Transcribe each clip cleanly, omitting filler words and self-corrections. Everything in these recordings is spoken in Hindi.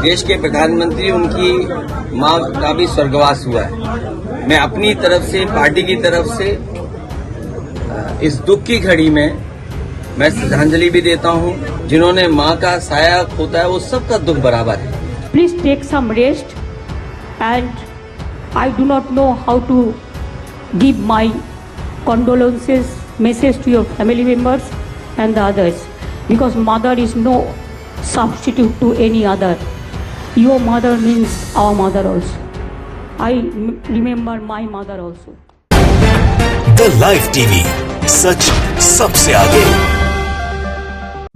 देश के प्रधानमंत्री, उनकी मां का भी स्वर्गवास हुआ है। मैं अपनी तरफ से, पार्टी की तरफ से इस दुख की घड़ी में मैं श्रद्धांजलि भी देता हूं। जिन्होंने मां का साया खोता है, वो सबका दुख बराबर है। Please take some rest, and I do not know how to give my condolences message to your family members and the others, because mother is no substitute to any other. Your mother means our mother also. I remember my mother also. The live TV, सच सबसे आगे।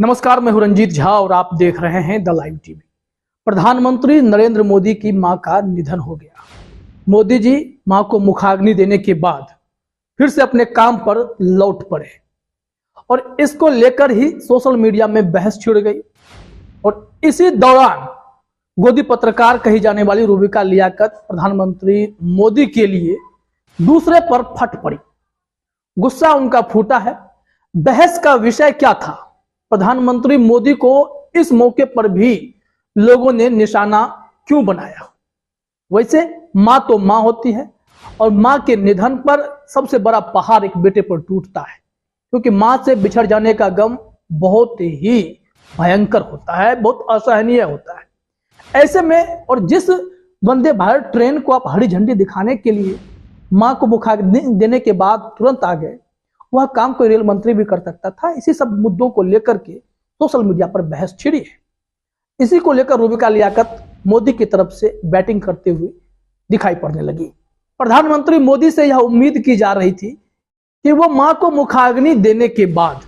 नमस्कार, मैं हूं रंजीत झा और आप देख रहे हैं द लाइव टीवी। प्रधानमंत्री नरेंद्र मोदी की मां का निधन हो गया। मोदी जी मां को मुखाग्नि देने के बाद फिर से अपने काम पर लौट पड़े और इसको लेकर ही सोशल मीडिया में बहस छिड़ गई। और इसी दौरान गोदी पत्रकार कही जाने वाली रूबिका लियाकत प्रधानमंत्री मोदी के लिए दूसरे पर फट पड़ी। गुस्सा उनका फूटा है। बहस का विषय क्या था? प्रधानमंत्री मोदी को इस मौके पर भी लोगों ने निशाना क्यों बनाया? वैसे मां तो मां होती है और मां के निधन पर सबसे बड़ा पहाड़ एक बेटे पर टूटता है, क्योंकि मां से बिछड़ जाने का गम बहुत ही भयंकर होता है, बहुत असहनीय होता है। ऐसे में और जिस वंदे भारत ट्रेन को आप हरी झंडी दिखाने के लिए मां को मुखाग्नि देने के बाद तुरंत आ गए, वह काम कोई रेल मंत्री भी कर सकता था। इसी सब मुद्दों को लेकर के सोशल मीडिया पर बहस छिड़ी है। इसी को लेकर रूबिका लियाकत मोदी की तरफ से बैटिंग करते हुए दिखाई पड़ने लगी। प्रधानमंत्री मोदी से यह उम्मीद की जा रही थी कि वो मां को मुखाग्नि देने के बाद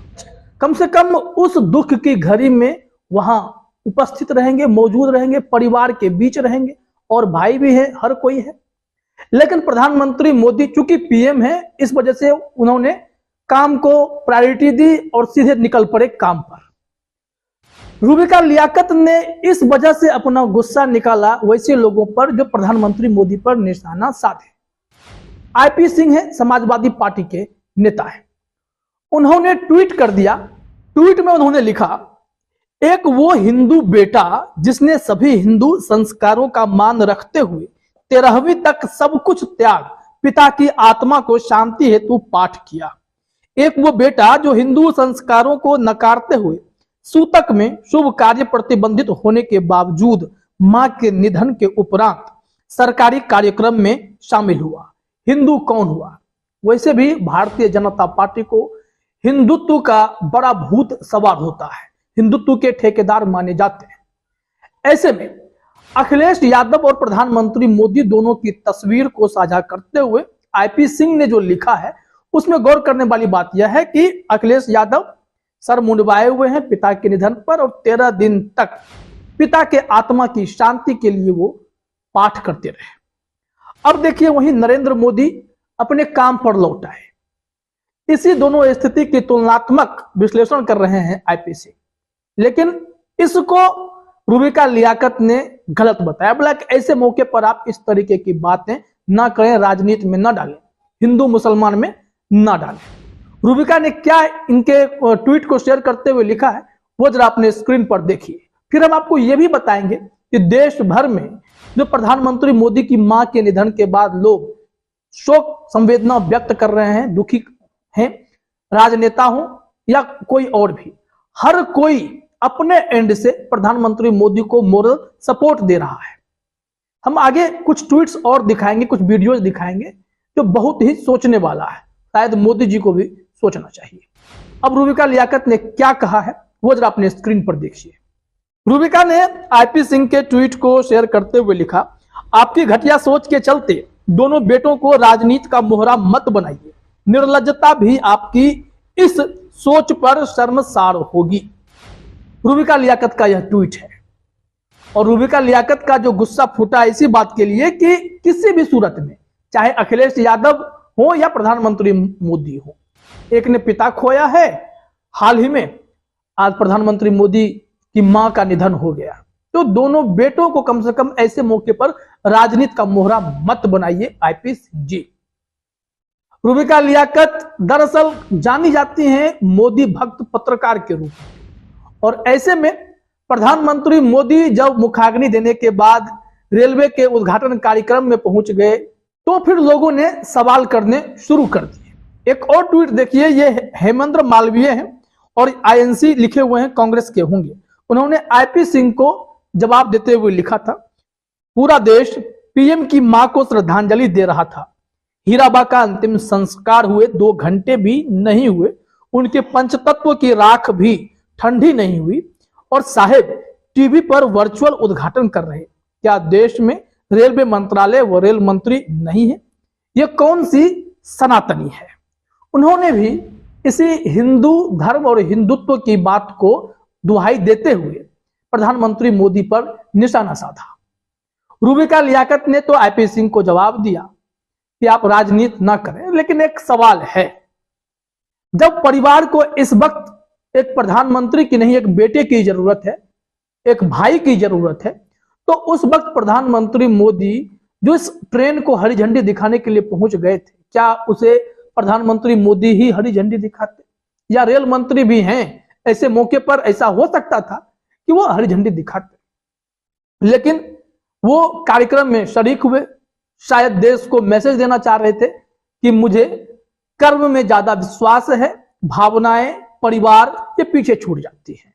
कम से कम उस दुख की घड़ी में वहां उपस्थित रहेंगे, मौजूद रहेंगे, परिवार के बीच रहेंगे, और भाई भी है, हर कोई है। लेकिन प्रधानमंत्री मोदी चूंकि पीएम है, इस वजह से उन्होंने काम को प्रायोरिटी दी और सीधे निकल पड़े काम पर। रूबिका लियाकत ने इस वजह से अपना गुस्सा निकाला वैसे लोगों पर जो प्रधानमंत्री मोदी पर निशाना साधे। आईपी सिंह है, समाजवादी पार्टी के नेता है। उन्होंने ट्वीट कर दिया। ट्वीट में उन्होंने लिखा, एक वो हिंदू बेटा जिसने सभी हिंदू संस्कारों का मान रखते हुए 13वीं तक सब कुछ त्याग पिता की आत्मा को शांति हेतु पाठ किया। एक वो बेटा जो हिंदू संस्कारों को नकारते हुए सूतक में शुभ कार्य प्रतिबंधित होने के बावजूद मां के निधन के उपरांत सरकारी कार्यक्रम में शामिल हुआ। हिंदू कौन हुआ? वैसे भी भारतीय जनता पार्टी को हिंदुत्व का बड़ा भूत सवार होता है, हिंदुत्व के ठेकेदार माने जाते हैं। ऐसे में अखिलेश यादव और प्रधानमंत्री मोदी दोनों की तस्वीर को साझा करते हुए आईपी सिंह ने जो लिखा है, उसमें गौर करने वाली बात यह है कि अखिलेश यादव सर मुंडवाए हुए हैं पिता के निधन पर, और 13 दिन तक पिता के आत्मा की शांति के लिए वो पाठ करते रहे। अब देखिए, वहीं नरेंद्र मोदी अपने काम पर लौट आए। इसी दोनों स्थिति की तुलनात्मक विश्लेषण कर रहे हैं आईपी सिंह, लेकिन इसको रूबिका लियाकत ने गलत बताया। बोला कि ऐसे मौके पर आप इस तरीके की बातें ना करें, राजनीति में ना डालें, हिंदू मुसलमान में ना डालें। रूबिका ने क्या इनके ट्वीट को शेयर करते हुए लिखा है, वो जरा अपने स्क्रीन पर देखिए। फिर हम आपको यह भी बताएंगे कि देश भर में जो प्रधानमंत्री मोदी की मां के निधन के बाद लोग शोक संवेदना व्यक्त कर रहे हैं, दुखी हैं, राजनेता हो या कोई और भी, हर कोई अपने एंड से प्रधानमंत्री मोदी को मोरल सपोर्ट दे रहा है। हम आगे कुछ ट्वीट्स और दिखाएंगे, कुछ वीडियोस दिखाएंगे जो बहुत ही सोचने वाला है। शायद मोदी जी को भी सोचना चाहिए। अब रूबिका लियाकत ने क्या कहा है वो जरा अपने स्क्रीन पर देखिए। रूबिका ने आईपी सिंह के ट्वीट को शेयर करते हुए लिखा, आपकी घटिया सोच के चलते दोनों बेटों को राजनीति का मोहरा मत बनाइए। निर्लज्जता भी आपकी इस सोच पर शर्मसार होगी। रूबिका लियाकत का यह ट्वीट है। और रूबिका लियाकत का जो गुस्सा फूटा इसी बात के लिए कि किसी भी सूरत में, चाहे अखिलेश यादव हो या प्रधानमंत्री मोदी हो, एक ने पिता खोया है हाल ही में, आज प्रधानमंत्री मोदी की मां का निधन हो गया, तो दोनों बेटों को कम से कम ऐसे मौके पर राजनीति का मोहरा मत बनाइए आईपी सिंह जी। रूबिका लियाकत दरअसल जानी जाती हैं मोदी भक्त पत्रकार के रूप में, और ऐसे में प्रधानमंत्री मोदी जब मुखाग्नि देने के बाद रेलवे के उद्घाटन कार्यक्रम में पहुंच गए तो फिर लोगों ने सवाल करने शुरू कर दिए। एक और ट्वीट देखिए, ये हेमेंद्र मालवीय हैं और आईएनसी लिखे हुए हैं, कांग्रेस के होंगे। उन्होंने आईपी सिंह को जवाब देते हुए लिखा था, पूरा देश पीएम की मां को श्रद्धांजलि दे रहा था। हीराबा का अंतिम संस्कार हुए 2 घंटे भी नहीं हुए, उनके पंचतत्व की राख भी ठंडी नहीं हुई और साहेब टीवी पर वर्चुअल उद्घाटन कर रहे। क्या देश में रेलवे मंत्रालय व रेल मंत्री नहीं है? यह कौन सी सनातनी है? उन्होंने भी इसी हिंदू धर्म और हिंदुत्व की बात को दुहाई देते हुए प्रधानमंत्री मोदी पर निशाना साधा। रूबिका लियाकत ने तो आईपी सिंह को जवाब दिया कि आप राजनीति ना करें, लेकिन एक सवाल है, जब परिवार को इस वक्त एक प्रधानमंत्री की नहीं, एक बेटे की जरूरत है, एक भाई की जरूरत है, तो उस वक्त प्रधानमंत्री मोदी जो इस ट्रेन को हरी झंडी दिखाने के लिए पहुंच गए थे, क्या उसे प्रधानमंत्री मोदी ही हरी झंडी दिखाते या रेल मंत्री भी हैं? ऐसे मौके पर ऐसा हो सकता था कि वो हरी झंडी दिखाते, लेकिन वो कार्यक्रम में शरीक हुए। शायद देश को मैसेज देना चाह रहे थे कि मुझे कर्म में ज्यादा विश्वास है, भावनाएं परिवार ये पीछे छूट जाती हैं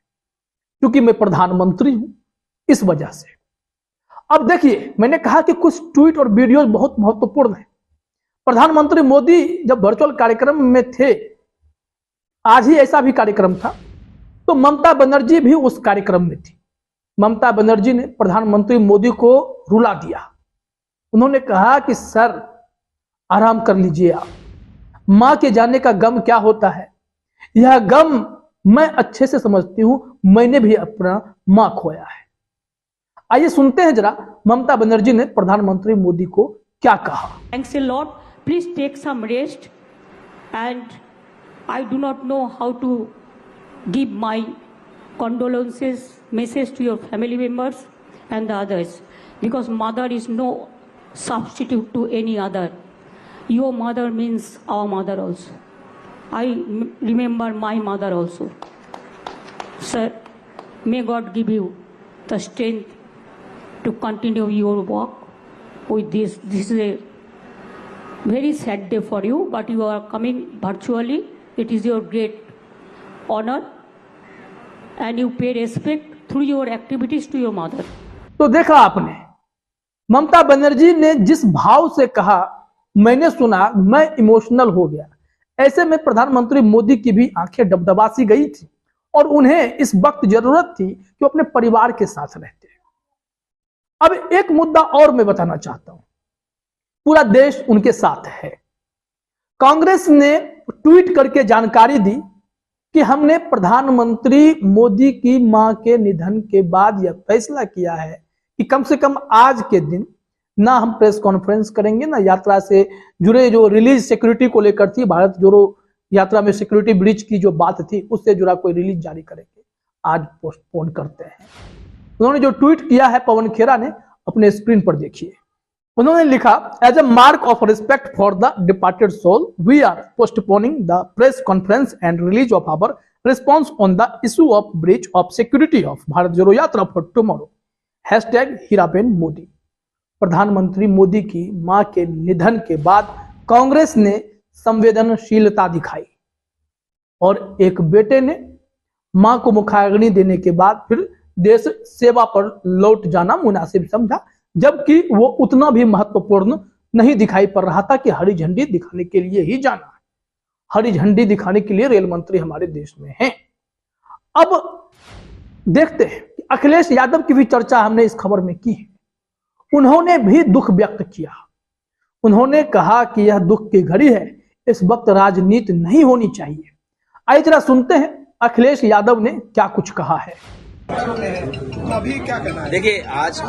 क्योंकि मैं प्रधानमंत्री हूं, इस वजह से। अब देखिए, मैंने कहा कि कुछ ट्वीट और वीडियो बहुत महत्वपूर्ण है। प्रधानमंत्री मोदी जब वर्चुअल कार्यक्रम में थे, आज ही ऐसा भी कार्यक्रम था, तो ममता बनर्जी भी उस कार्यक्रम में थी। ममता बनर्जी ने प्रधानमंत्री मोदी को रुला दिया। उन्होंने कहा कि सर आराम कर लीजिए, आप मां के जाने का गम क्या होता है, यह गम मैं अच्छे से समझती हूं, मैंने भी अपना मां खोया है। आइए सुनते हैं जरा ममता बनर्जी ने प्रधानमंत्री मोदी को क्या कहा। Thanks a lot. Please take some rest. And I do not know how to give my condolences message to your family members and the others, because mother is no substitute to any other. Your mother means our mother also. I remember my mother also. Sir, may God give you the strength to continue your work with this. This is a very sad day for you, but you are coming virtually. It is your great honor and you pay respect through your activities to your mother. तो देखा आपने, ममता बनर्जी ने जिस भाव से कहा, मैंने सुना, मैं इमोशनल हो गया। ऐसे में प्रधानमंत्री मोदी की भी आंखें डबडबासी गई थी और उन्हें इस वक्त जरूरत थी कि वो अपने परिवार के साथ रहते। अब एक मुद्दा और मैं बताना चाहता हूं, पूरा देश उनके साथ है। कांग्रेस ने ट्वीट करके जानकारी दी कि हमने प्रधानमंत्री मोदी की मां के निधन के बाद यह फैसला किया है कि कम से कम आज के दिन ना हम प्रेस कॉन्फ्रेंस करेंगे, ना यात्रा से जुड़े जो रिलीज सिक्योरिटी को लेकर थी, भारत जोड़ो यात्रा में सिक्योरिटी ब्रीच की जो बात थी उससे जुड़ा कोई रिलीज जारी करेंगे, आज पोस्टपोन करते हैं। उन्होंने जो ट्वीट किया है पवन खेरा ने, अपने स्क्रीन पर देखिए। उन्होंने लिखा, as a mark of respect for the departed soul we are postponing the press conference and release of our response on the issue of breach of security of Bharat Jodo Yatra for tomorrow. #Heeraben Modi. प्रधानमंत्री मोदी की मां के निधन के बाद कांग्रेस ने संवेदनशीलता दिखाई और एक बेटे ने मां को मुखाग्नि देने के बाद फिर देश सेवा पर लौट जाना मुनासिब समझा, जबकि वो उतना भी महत्वपूर्ण नहीं दिखाई पड़ रहा था कि हरी झंडी दिखाने के लिए ही जाना है। हरी झंडी दिखाने के लिए रेल मंत्री हमारे देश में हैं। अब देखते हैं, अखिलेश यादव की भी चर्चा हमने इस खबर में की है। उन्होंने भी दुख व्यक्त किया। उन्होंने कहा कि यह दुख की घड़ी है, इस वक्त राजनीति नहीं होनी चाहिए। आइए जरा सुनते हैं अखिलेश यादव ने क्या कुछ कहा है। अभी क्या करना है? देखिए, आज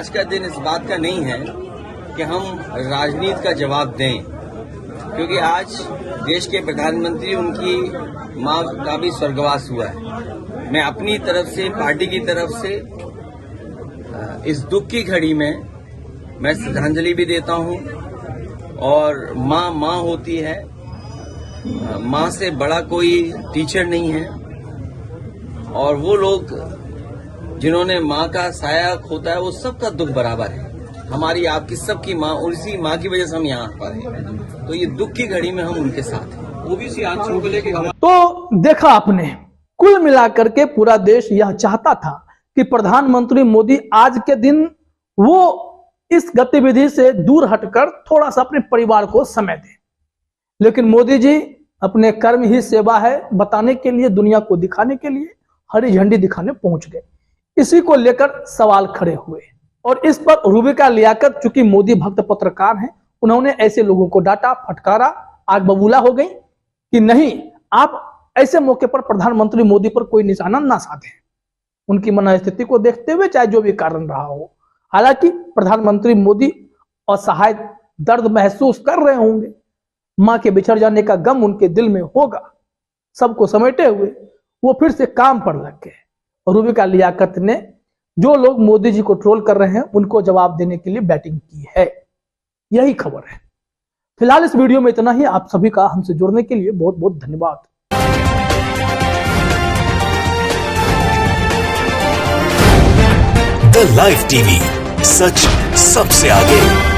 का दिन इस बात का नहीं है कि हम राजनीति का जवाब दें, क्योंकि आज देश के प्रधानमंत्री, उनकी मां का भी स्वर्गवास हुआ है। मैं अपनी तरफ से, पार्टी की तरफ से इस दुख की घड़ी में मैं श्रद्धांजलि भी देता हूं। और मां होती है, मां से बड़ा कोई टीचर नहीं है। और वो लोग जिन्होंने माँ का साया खोता है वो सबका दुख बराबर है। हमारी आपकी सबकी माँ, उसी माँ की वजह से हम यहाँ पर हैं। तो ये दुख की घड़ी में हम उनके साथ हैं। ओबीसी आरक्षण को लेकर तो देखा आपने, कुल मिलाकर के पूरा देश यह चाहता था कि प्रधानमंत्री मोदी आज के दिन वो इस गतिविधि से दूर हटकर थोड़ा सा अपने परिवार को समय दें, लेकिन मोदी जी अपने कर्म ही सेवा है बताने के लिए, दुनिया को दिखाने के लिए हरी झंडी दिखाने पहुंच गए। इसी को लेकर सवाल खड़े हुए और इस पर रूबिका लियाकत, चूंकि मोदी भक्त पत्रकार हैं, उन्होंने ऐसे लोगों को डांटा, फटकारा, आग बबूला हो गई कि नहीं, आप ऐसे मौके पर प्रधानमंत्री मोदी पर कोई निशाना ना साधें, उनकी मनस्थिति को देखते हुए, चाहे जो भी कारण रहा हो। हालांकि प्रधानमंत्री मोदी असहाय दर्द महसूस कर रहे होंगे, मां के बिछड़ जाने का गम उनके दिल में होगा। सबको समेटे हुए वो फिर से काम पर लग गए। रूबिका लियाकत ने जो लोग मोदी जी को ट्रोल कर रहे हैं उनको जवाब देने के लिए बैटिंग की है। यही खबर है। फिलहाल इस वीडियो में इतना ही। आप सभी का हमसे जुड़ने के लिए बहुत बहुत धन्यवाद। द लाइव टीवी, सच सबसे आगे।